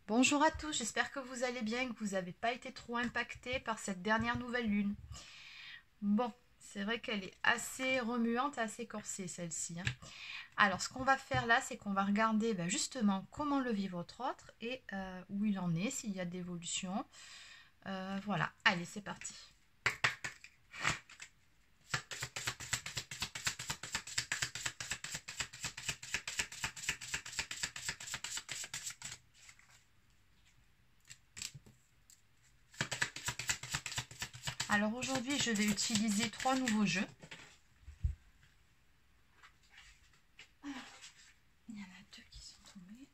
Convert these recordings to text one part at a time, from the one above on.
Bonjour à tous, j'espère que vous allez bien, que vous n'avez pas été trop impactés par cette dernière nouvelle lune. Bon, c'est vrai qu'elle est assez remuante, assez corsée celle-ci, hein. Alors ce qu'on va faire là, c'est qu'on va regarder justement comment le vit votre autre et où il en est, s'il y a d'évolution. Voilà, allez c'est parti. Alors aujourd'hui, je vais utiliser 3 nouveaux jeux. Il y en a 2 qui sont tombés.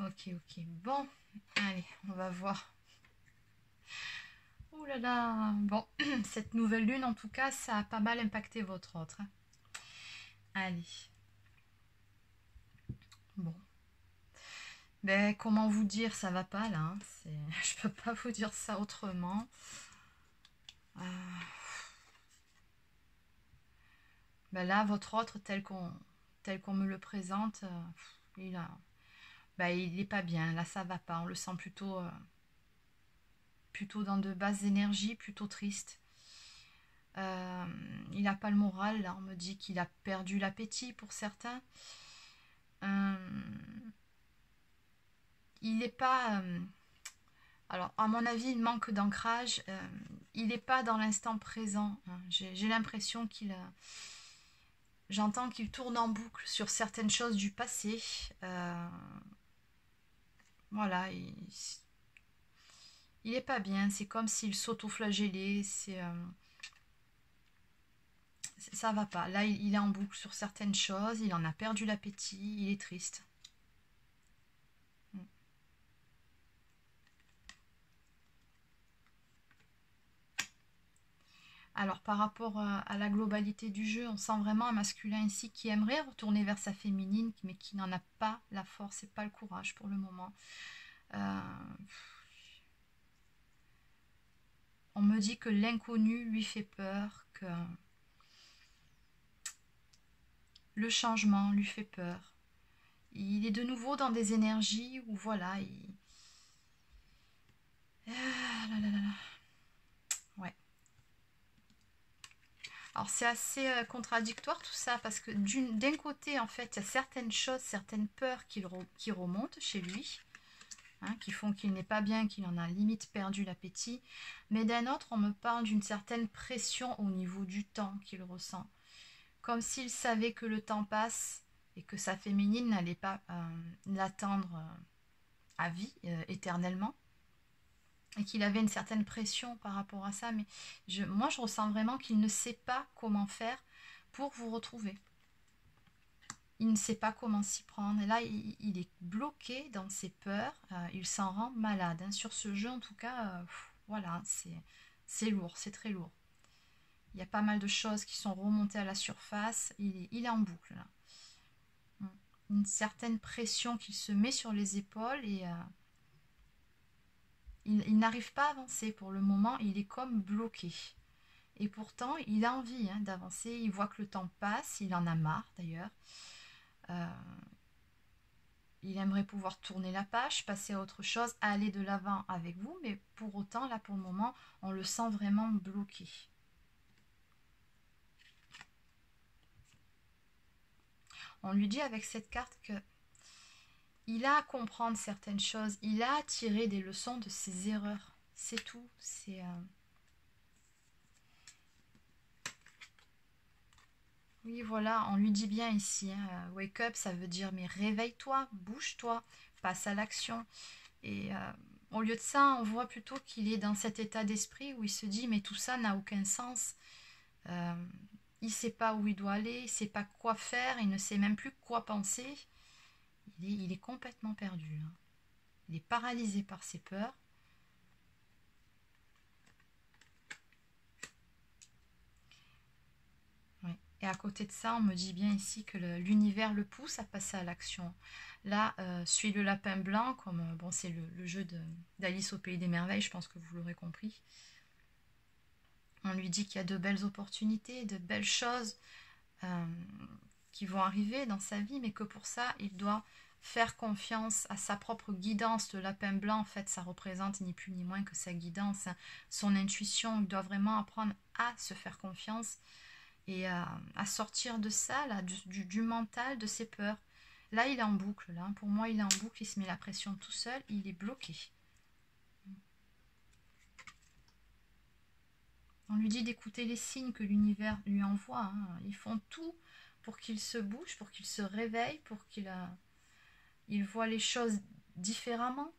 Ok. Ok. Bon, allez, on va voir. Ouh là là, bon, cette nouvelle lune en tout cas, ça a pas mal impacté votre autre, hein. Allez, bon. Ben, comment vous dire, ça va pas là, hein. Je peux pas vous dire ça autrement. Euh, Ben là, votre autre, tel qu'on me le présente, il est pas bien. Là, ça va pas. On le sent plutôt dans de basses énergies, plutôt triste. Il n'a pas le moral. Là, on me dit qu'il a perdu l'appétit pour certains. Euh, il n'est pas. Alors, à mon avis, il manque d'ancrage. Il n'est pas dans l'instant présent, hein. J'ai l'impression j'entends qu'il tourne en boucle sur certaines choses du passé. Voilà, il est pas bien. C'est comme s'il s'auto-flagellait. Ça va pas. Là, il est en boucle sur certaines choses. Il en a perdu l'appétit. Il est triste. Alors par rapport à la globalité du jeu, on sent vraiment un masculin ici qui aimerait retourner vers sa féminine, mais qui n'en a pas la force et pas le courage pour le moment. Euh, on me dit que l'inconnu lui fait peur, que le changement lui fait peur. Il est de nouveau dans des énergies où voilà, Ah là là là là. Ouais. Alors c'est assez contradictoire tout ça parce que d'un côté en fait il y a certaines choses, certaines peurs qui remontent chez lui, hein, qui font qu'il n'est pas bien, qu'il en a limite perdu l'appétit, mais d'un autre on me parle d'une certaine pression au niveau du temps qu'il ressent, comme s'il savait que le temps passe et que sa féminine n'allait pas l'attendre à vie, éternellement, et qu'il avait une certaine pression par rapport à ça, mais moi je ressens vraiment qu'il ne sait pas comment faire pour vous retrouver. Il ne sait pas comment s'y prendre. Et là, il est bloqué dans ses peurs. Il s'en rend malade, hein. Sur ce jeu, en tout cas, voilà, c'est lourd, c'est très lourd. Il y a pas mal de choses qui sont remontées à la surface. Il est en boucle, là. Une certaine pression qu'il se met sur les épaules et il n'arrive pas à avancer pour le moment. Il est comme bloqué. Et pourtant, il a envie, hein, d'avancer. Il voit que le temps passe. Il en a marre, d'ailleurs. Euh, il aimerait pouvoir tourner la page, passer à autre chose, aller de l'avant avec vous, mais pour autant, là, pour le moment, on le sent vraiment bloqué. On lui dit avec cette carte que il a à comprendre certaines choses, il a à tirer des leçons de ses erreurs. C'est tout. C'est oui, voilà, on lui dit bien ici, hein, wake up, ça veut dire mais réveille-toi, bouge-toi, passe à l'action. Et au lieu de ça, on voit plutôt qu'il est dans cet état d'esprit où il se dit mais tout ça n'a aucun sens. Euh, il ne sait pas où il doit aller, il ne sait pas quoi faire, il ne sait même plus quoi penser. Il est complètement perdu, hein. Il est paralysé par ses peurs. Ouais. Et à côté de ça, on me dit bien ici que l'univers le pousse à passer à l'action. Là, suis le lapin blanc, comme bon, c'est le jeu d'Alice au Pays des Merveilles, je pense que vous l'aurez compris. On lui dit qu'il y a de belles opportunités, de belles choses qui vont arriver dans sa vie, mais que pour ça, il doit faire confiance à sa propre guidance. Le lapin blanc, en fait, ça représente ni plus ni moins que sa guidance, hein, son intuition. Il doit vraiment apprendre à se faire confiance et à sortir de ça, là, du mental, de ses peurs. Là, il est en boucle. Là. Pour moi, il est en boucle, il se met la pression tout seul, il est bloqué. On lui dit d'écouter les signes que l'univers lui envoie, hein. Ils font tout pour qu'il se bouge, pour qu'il se réveille, pour qu'il voit les choses différemment.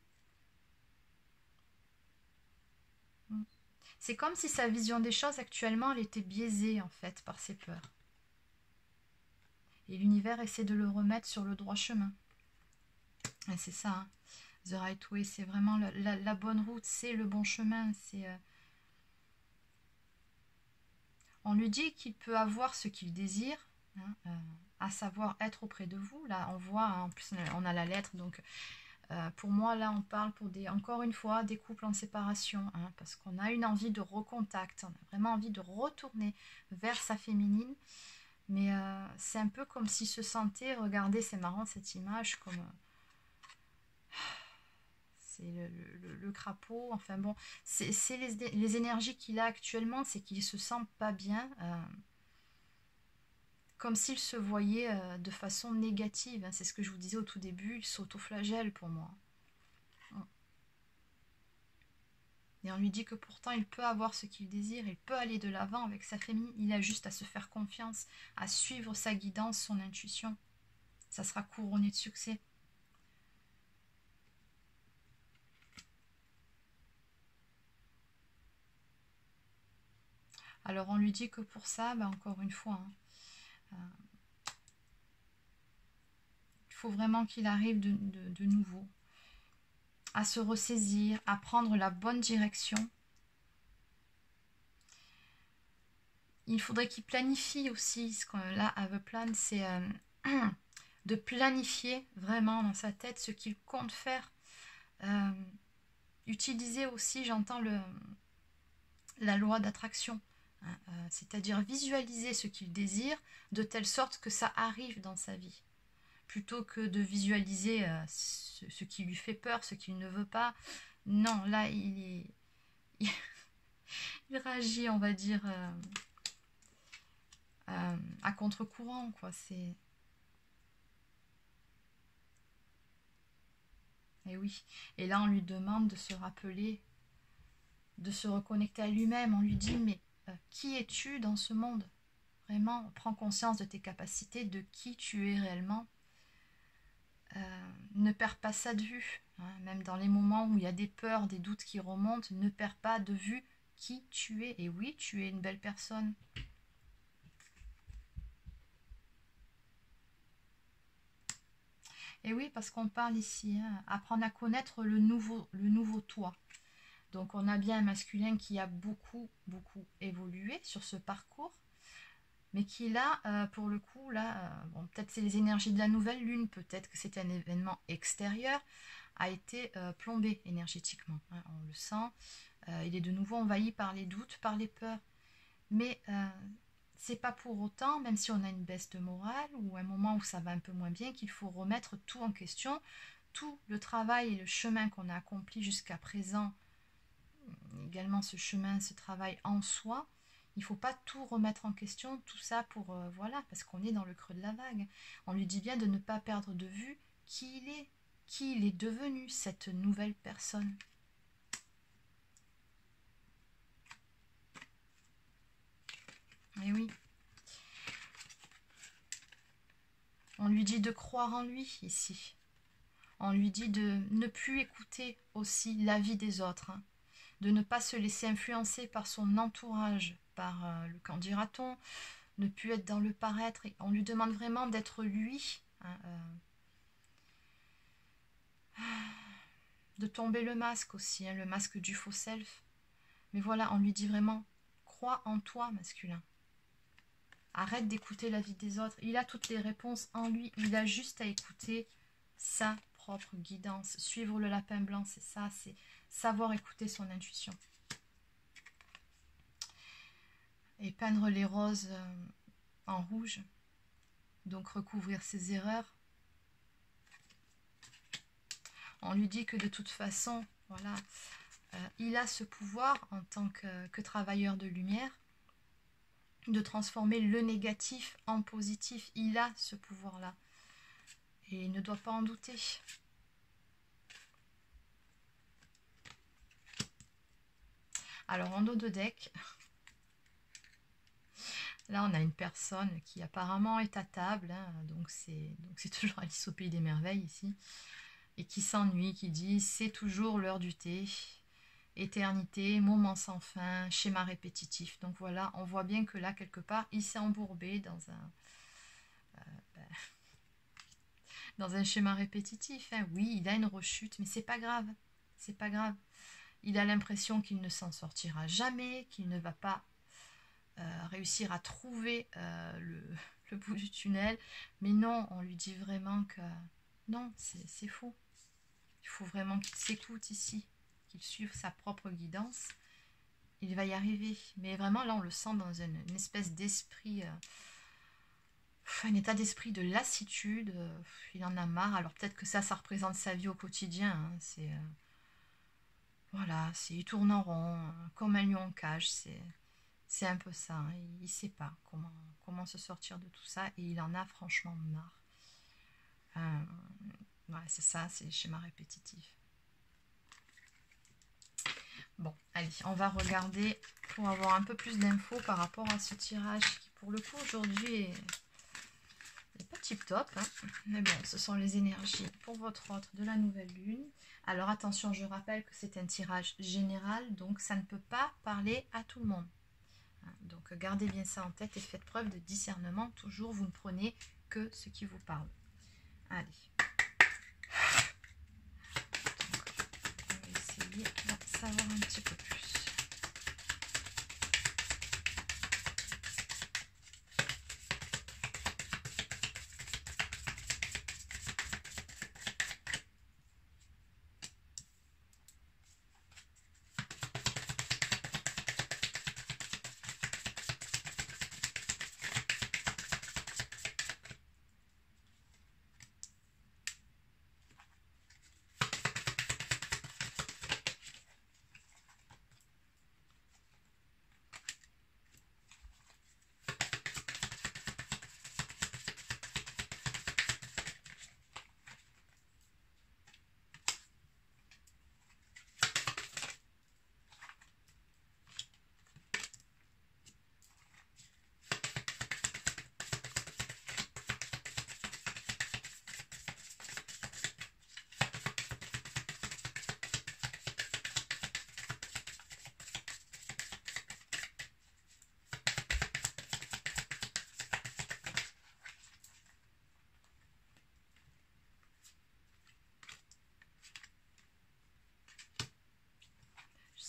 C'est comme si sa vision des choses actuellement, elle était biaisée en fait par ses peurs. Et l'univers essaie de le remettre sur le droit chemin. Et c'est ça, hein. The right way, c'est vraiment la bonne route, c'est le bon chemin. On lui dit qu'il peut avoir ce qu'il désire, hein, à savoir être auprès de vous. Là, on voit, hein, en plus on a la lettre, donc pour moi, là, on parle pour encore une fois, des couples en séparation, hein, parce qu'on a une envie de recontact, on a vraiment envie de retourner vers sa féminine, mais c'est un peu comme s'il se sentait, regardez, c'est marrant cette image, comme c'est le crapaud, enfin bon, c'est les énergies qu'il a actuellement, c'est qu'il se sent pas bien, comme s'il se voyait de façon négative, hein, c'est ce que je vous disais au tout début, il s'autoflagelle pour moi. Et on lui dit que pourtant il peut avoir ce qu'il désire, il peut aller de l'avant avec sa féminine, il a juste à se faire confiance, à suivre sa guidance, son intuition. Ça sera couronné de succès. Alors on lui dit que pour ça, bah encore une fois, hein, il faut vraiment qu'il arrive de nouveau à se ressaisir, à prendre la bonne direction. Il faudrait qu'il planifie aussi, ce qu'on là, have a plan, c'est de planifier vraiment dans sa tête ce qu'il compte faire. Utiliser aussi, j'entends la loi d'attraction, hein, c'est-à-dire visualiser ce qu'il désire de telle sorte que ça arrive dans sa vie, plutôt que de visualiser ce qui lui fait peur, ce qu'il ne veut pas. Non, là, il réagit, on va dire, à contre-courant, quoi. Et oui. Et là, on lui demande de se rappeler, de se reconnecter à lui-même. On lui dit, mais qui es-tu dans ce monde? Vraiment, prends conscience de tes capacités, de qui tu es réellement. Ne perds pas ça de vue, hein. Même dans les moments où il y a des peurs, des doutes qui remontent, ne perds pas de vue qui tu es. Et oui, tu es une belle personne. Et oui, parce qu'on parle ici, hein, apprendre à connaître le nouveau toi. Donc on a bien un masculin qui a beaucoup, beaucoup évolué sur ce parcours, mais qui là, pour le coup, là, bon, peut-être c'est les énergies de la nouvelle lune, peut-être que c'était un événement extérieur, a été plombé énergétiquement, hein, on le sent. Il est de nouveau envahi par les doutes, par les peurs. Mais c'est pas pour autant, même si on a une baisse de morale ou un moment où ça va un peu moins bien, qu'il faut remettre tout en question. Tout le travail et le chemin qu'on a accompli jusqu'à présent, également ce chemin, ce travail en soi, il ne faut pas tout remettre en question, tout ça pour, voilà, parce qu'on est dans le creux de la vague. On lui dit bien de ne pas perdre de vue qui il est devenu, cette nouvelle personne. Et oui. On lui dit de croire en lui, ici. On lui dit de ne plus écouter aussi l'avis des autres, hein, de ne pas se laisser influencer par son entourage, par le qu'en dira-t-on, ne plus être dans le paraître. Et on lui demande vraiment d'être lui, hein, de tomber le masque aussi, hein, le masque du faux self. Mais voilà, on lui dit vraiment, crois en toi, masculin. Arrête d'écouter l'avis des autres. Il a toutes les réponses en lui. Il a juste à écouter sa propre guidance. Suivre le lapin blanc, c'est ça. C'est savoir écouter son intuition. Et peindre les roses en rouge. Donc recouvrir ses erreurs. On lui dit que de toute façon, voilà, il a ce pouvoir en tant que travailleur de lumière de transformer le négatif en positif. Il a ce pouvoir-là. Et il ne doit pas en douter. Alors, en dos de deck, là, on a une personne qui apparemment est à table. Hein, donc, c'est toujours Alice au Pays des Merveilles ici. Et qui s'ennuie, qui dit « c'est toujours l'heure du thé ». Éternité, moment sans fin, schéma répétitif. Donc voilà, on voit bien que là, quelque part, il s'est embourbé dans un schéma répétitif. Hein. Oui, il a une rechute, mais c'est pas grave. C'est pas grave. Il a l'impression qu'il ne s'en sortira jamais, qu'il ne va pas réussir à trouver le bout du tunnel. Mais non, on lui dit vraiment que non, c'est faux. Il faut vraiment qu'il s'écoute ici, qu'il suive sa propre guidance. Il va y arriver. Mais vraiment, là, on le sent dans une espèce d'esprit, un état d'esprit de lassitude. Il en a marre. Alors peut-être que ça représente sa vie au quotidien. Hein. C'est voilà, il tourne en rond, comme un lion en cage. C'est un peu ça. Hein. Il ne sait pas comment se sortir de tout ça. Et il en a franchement marre. Ouais, c'est ça, c'est le schéma répétitif. Bon, allez, on va regarder pour avoir un peu plus d'infos par rapport à ce tirage qui, pour le coup, aujourd'hui est pas tip top. Hein. Mais bon, ce sont les énergies pour votre autre de la nouvelle lune. Alors attention, je rappelle que c'est un tirage général, donc ça ne peut pas parler à tout le monde. Donc gardez bien ça en tête et faites preuve de discernement. Toujours, vous ne prenez que ce qui vous parle. Allez. Savoir un petit peu plus.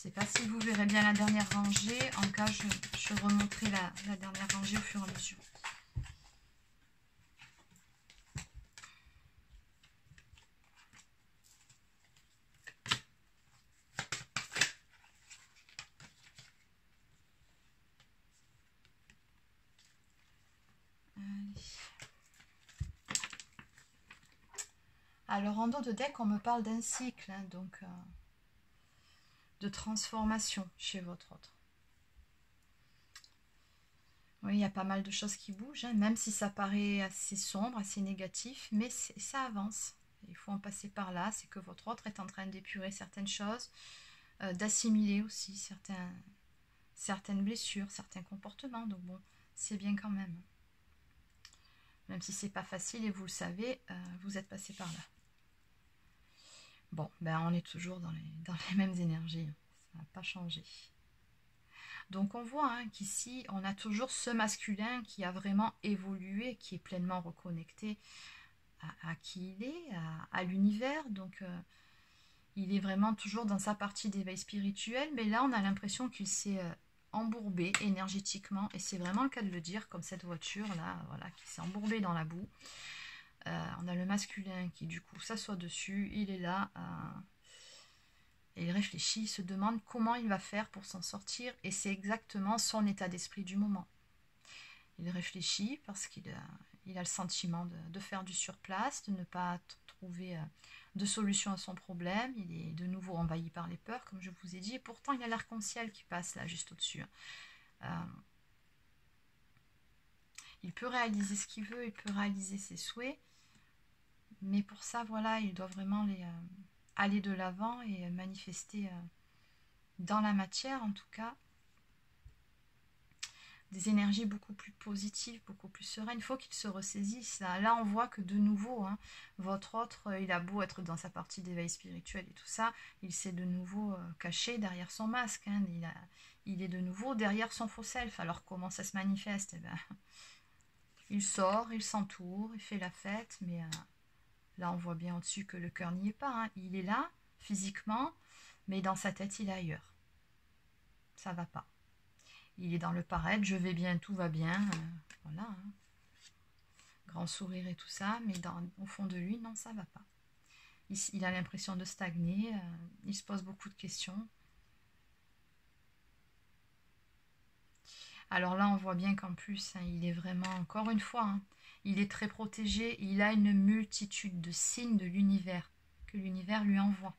Je ne sais pas si vous verrez bien la dernière rangée. En cas, je remonterai la dernière rangée au fur et à mesure. Alors en dos de deck, on me parle d'un cycle, hein, donc de transformation chez votre autre. Oui, il y a pas mal de choses qui bougent, hein, même si ça paraît assez sombre, assez négatif, mais ça avance. Il faut en passer par là, c'est que votre autre est en train d'épurer certaines choses, d'assimiler aussi certaines blessures, certains comportements, donc bon, c'est bien quand même. Même si c'est pas facile et vous le savez, vous êtes passé par là. Bon, ben on est toujours dans les mêmes énergies, ça n'a pas changé. Donc on voit hein, qu'ici, on a toujours ce masculin qui a vraiment évolué, qui est pleinement reconnecté à qui il est, à l'univers. Donc il est vraiment toujours dans sa partie d'éveil spirituel, mais là on a l'impression qu'il s'est embourbé énergétiquement, et c'est vraiment le cas de le dire, comme cette voiture là, voilà, qui s'est embourbée dans la boue. On a le masculin qui du coup s'assoit dessus, il est là... Et il réfléchit, il se demande comment il va faire pour s'en sortir, et c'est exactement son état d'esprit du moment. Il réfléchit parce qu'il a le sentiment de faire du surplace, de ne pas trouver de solution à son problème. Il est de nouveau envahi par les peurs, comme je vous ai dit, et pourtant il a l'arc-en-ciel qui passe là juste au-dessus. Il peut réaliser ce qu'il veut, il peut réaliser ses souhaits, mais pour ça, voilà, il doit vraiment aller de l'avant et manifester dans la matière, en tout cas, des énergies beaucoup plus positives, beaucoup plus sereines. Il faut qu'il se ressaisisse. Là, on voit que de nouveau, hein, votre autre, il a beau être dans sa partie d'éveil spirituel et tout ça, il s'est de nouveau caché derrière son masque. Hein, il est de nouveau derrière son faux self. Alors, comment ça se manifeste? Eh ben, il sort, il s'entoure, il fait la fête, mais... là, on voit bien au-dessus que le cœur n'y est pas. Hein. Il est là, physiquement, mais dans sa tête, il est ailleurs. Ça va pas. Il est dans le paraître, je vais bien, tout va bien. Voilà. Hein. Grand sourire et tout ça, mais au fond de lui, non, ça va pas. Il a l'impression de stagner. Il se pose beaucoup de questions. Alors là, on voit bien qu'en plus, hein, il est vraiment, encore une fois, hein, il est très protégé. Il a une multitude de signes de l'univers que l'univers lui envoie.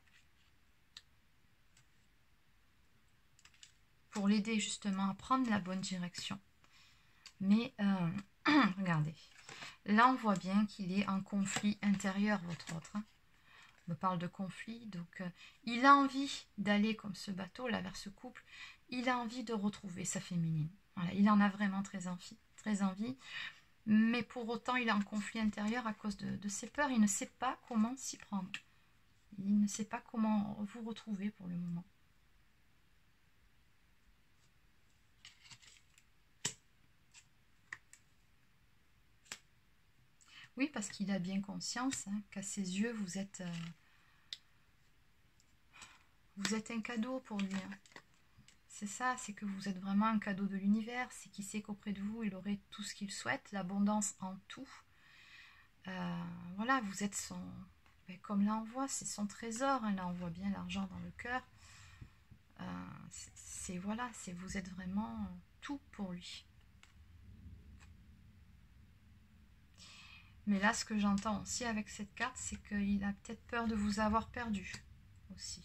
Pour l'aider justement à prendre la bonne direction. Mais, regardez, là on voit bien qu'il est en conflit intérieur, votre autre. Hein. On me parle de conflit, donc il a envie d'aller comme ce bateau là vers ce couple, il a envie de retrouver sa féminine. Voilà, il en a vraiment très envie, mais pour autant il est en conflit intérieur à cause de ses peurs, il ne sait pas comment s'y prendre. Il ne sait pas comment vous retrouver pour le moment. Oui, parce qu'il a bien conscience hein, qu'à ses yeux, vous êtes un cadeau pour lui. Hein. C'est ça, c'est que vous êtes vraiment un cadeau de l'univers. C'est qu'il sait qu'auprès de vous, il aurait tout ce qu'il souhaite, l'abondance en tout. Voilà, vous êtes son... Ben, comme là on voit, c'est son trésor. Hein, là on voit bien l'argent dans le cœur. Voilà, vous êtes vraiment tout pour lui. Mais là, ce que j'entends aussi avec cette carte, c'est qu'il a peut-être peur de vous avoir perdu aussi.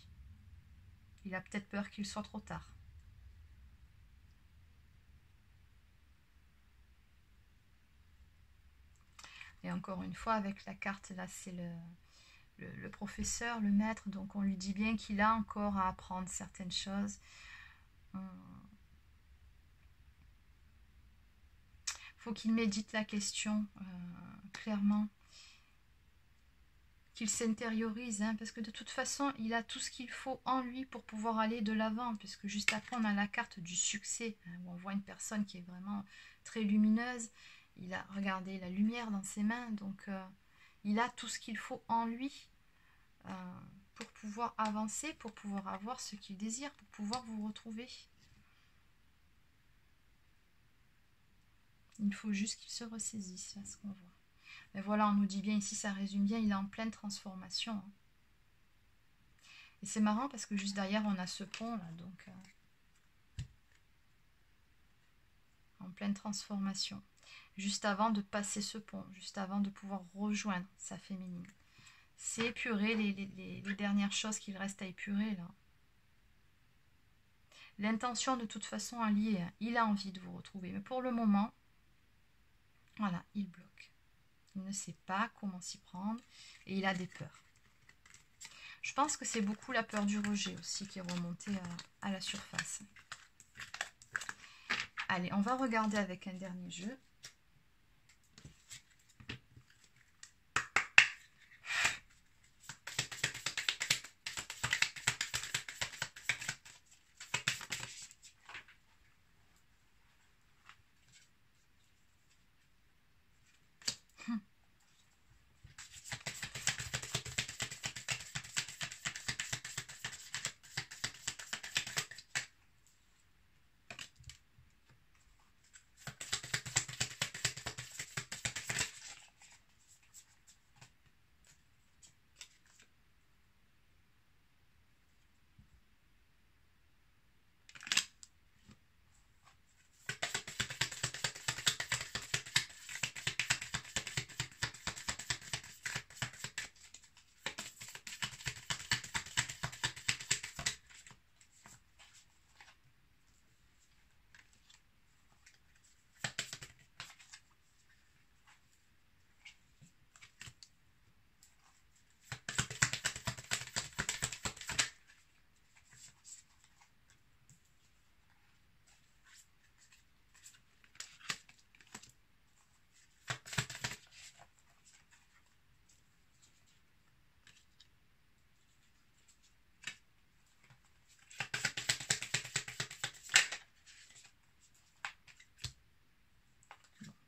Il a peut-être peur qu'il soit trop tard. Et encore une fois, avec la carte, là, c'est le professeur, le maître, donc on lui dit bien qu'il a encore à apprendre certaines choses. Faut qu'il médite la question, clairement. Qu'il s'intériorise, hein, parce que de toute façon, il a tout ce qu'il faut en lui pour pouvoir aller de l'avant, puisque juste après, on a la carte du succès, hein, où on voit une personne qui est vraiment très lumineuse. Il a, regardez, la lumière dans ses mains, donc il a tout ce qu'il faut en lui pour pouvoir avancer, pour pouvoir avoir ce qu'il désire, pour pouvoir vous retrouver. Il faut juste qu'il se ressaisisse, là, ce qu'on voit. Mais voilà, on nous dit bien ici, ça résume bien, il est en pleine transformation. Hein. Et c'est marrant parce que juste derrière, on a ce pont, là, donc... en pleine transformation. Juste avant de passer ce pont, juste avant de pouvoir rejoindre sa féminine. C'est épurer les dernières choses qu'il reste à épurer, là. L'intention, de toute façon, est liée. Il a envie de vous retrouver. Mais pour le moment, voilà, il bloque. Il ne sait pas comment s'y prendre. Et il a des peurs. Je pense que c'est beaucoup la peur du rejet aussi qui est remontée à la surface. Allez, on va regarder avec un dernier jeu.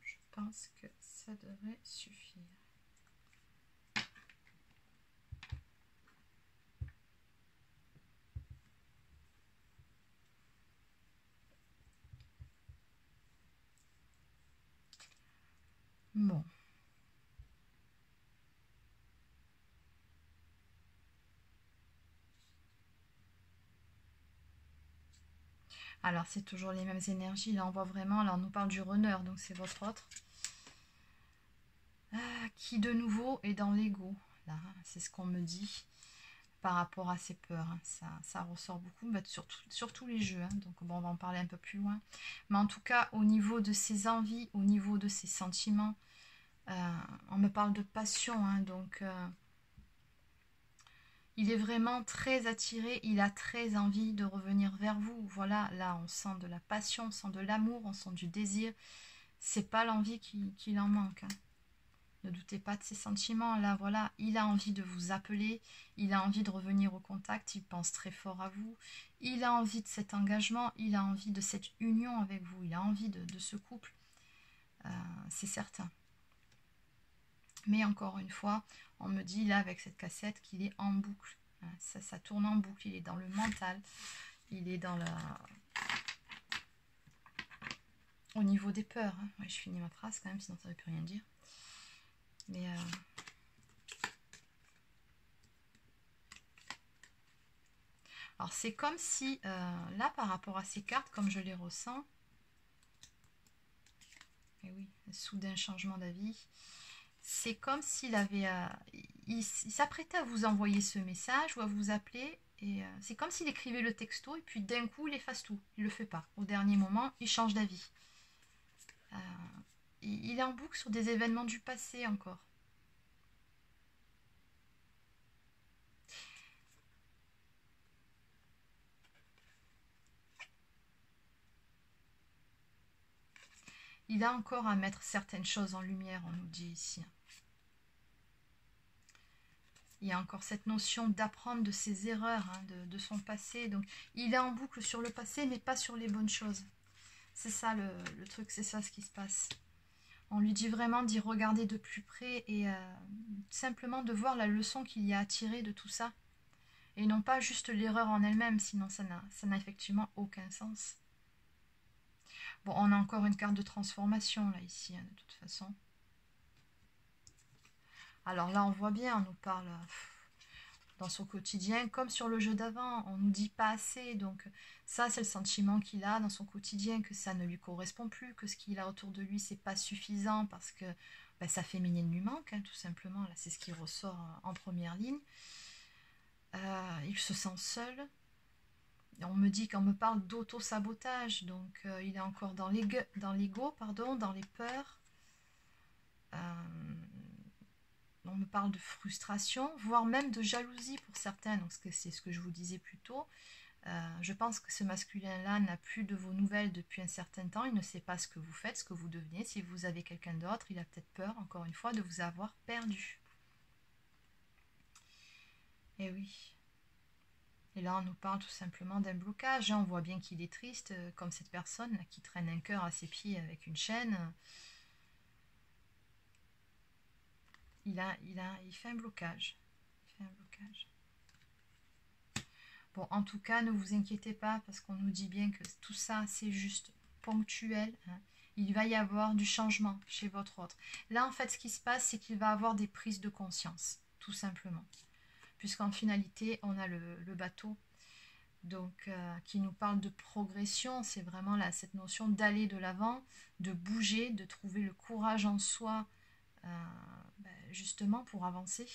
Je pense que ça devrait suffire. Bon. Alors, c'est toujours les mêmes énergies. Là, on voit vraiment, là, on nous parle du runner, donc c'est votre autre. Qui, de nouveau, est dans l'ego. Là, c'est ce qu'on me dit par rapport à ses peurs. Ça ressort beaucoup, sur tous les jeux. Donc, bon, on va en parler un peu plus loin. Mais en tout cas, au niveau de ses envies, au niveau de ses sentiments, on me parle de passion, donc... il est vraiment très attiré, il a très envie de revenir vers vous. Voilà, là, on sent de la passion, on sent de l'amour, on sent du désir. C'est pas l'envie qu'il en manque. Ne doutez pas de ses sentiments. Là, voilà, il a envie de vous appeler, il a envie de revenir au contact, il pense très fort à vous. Il a envie de cet engagement, il a envie de cette union avec vous, il a envie de ce couple. C'est certain. Mais encore une fois, on me dit là avec cette cassette qu'il est en boucle. Ça tourne en boucle, il est dans le mental, il est dans la... Au niveau des peurs. Ouais, je finis ma phrase quand même, sinon ça ne veut plus rien dire. Mais... Alors c'est comme si, là par rapport à ces cartes, comme je les ressens, et oui, soudain changement d'avis, c'est comme s'il avait, il s'apprêtait à vous envoyer ce message ou à vous appeler, et c'est comme s'il écrivait le texto et puis d'un coup il efface tout, il le fait pas. Au dernier moment, il change d'avis. Il est en boucle sur des événements du passé encore. Il a encore à mettre certaines choses en lumière, on nous dit ici. Il y a encore cette notion d'apprendre de ses erreurs, de son passé. Donc, il est en boucle sur le passé, mais pas sur les bonnes choses. C'est ça le truc, c'est ça ce qui se passe. On lui dit vraiment d'y regarder de plus près et simplement de voir la leçon qu'il y a à tirer de tout ça. Et non pas juste l'erreur en elle-même, sinon ça n'a effectivement aucun sens. Bon, on a encore une carte de transformation là, ici, de toute façon. Alors là, on voit bien, on nous parle dans son quotidien, comme sur le jeu d'avant, on nous dit pas assez. Donc ça, c'est le sentiment qu'il a dans son quotidien, que ça ne lui correspond plus, que ce qu'il a autour de lui, c'est pas suffisant parce que sa féminine lui manque, hein, tout simplement. Là, c'est ce qui ressort en première ligne. Il se sent seul. On me dit qu'on me parle d'auto-sabotage, donc il est encore dans l'ego, pardon, dans les peurs. On me parle de frustration, voire même de jalousie pour certains, donc c'est ce que je vous disais plus tôt. Je pense que ce masculin-là n'a plus de vos nouvelles depuis un certain temps, il ne sait pas ce que vous faites, ce que vous devenez. Si vous avez quelqu'un d'autre, il a peut-être peur, encore une fois, de vous avoir perdu. Et oui. Et là, on nous parle tout simplement d'un blocage. On voit bien qu'il est triste, comme cette personne là, qui traîne un cœur à ses pieds avec une chaîne. Il fait un blocage. Il fait un blocage. Bon, en tout cas, ne vous inquiétez pas, parce qu'on nous dit bien que tout ça, c'est juste ponctuel. Hein. Il va y avoir du changement chez votre autre. Là, en fait, ce qui se passe, c'est qu'il va avoir des prises de conscience, tout simplement. Puisqu'en finalité, on a le bateau, donc qui nous parle de progression. C'est vraiment là, cette notion d'aller de l'avant, de bouger, de trouver le courage en soi, justement pour avancer.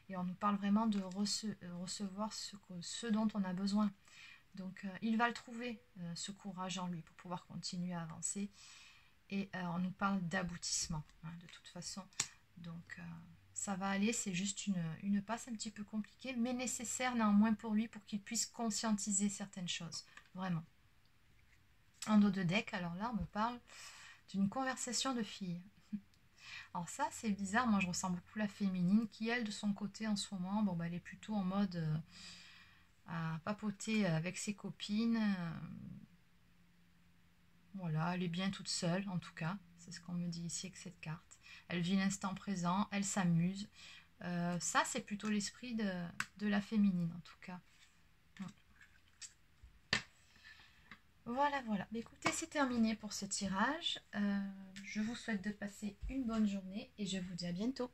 Et on nous parle vraiment de recevoir ce dont on a besoin. Donc il va le trouver, ce courage en lui, pour pouvoir continuer à avancer. Et on nous parle d'aboutissement, hein, de toute façon. Donc ça va aller, c'est juste une passe un petit peu compliquée, mais nécessaire néanmoins pour lui, pour qu'il puisse conscientiser certaines choses. Vraiment. En dos de deck, alors là, on me parle d'une conversation de filles. Alors ça, c'est bizarre, moi je ressens beaucoup la féminine qui, elle, de son côté, en ce moment, bon, bah, elle est plutôt en mode à papoter avec ses copines. Voilà, elle est bien toute seule, en tout cas. C'est ce qu'on me dit ici avec cette carte. Elle vit l'instant présent, elle s'amuse. Ça, c'est plutôt l'esprit de la féminine, en tout cas. Voilà, voilà. Écoutez, c'est terminé pour ce tirage. Je vous souhaite de passer une bonne journée et je vous dis à bientôt.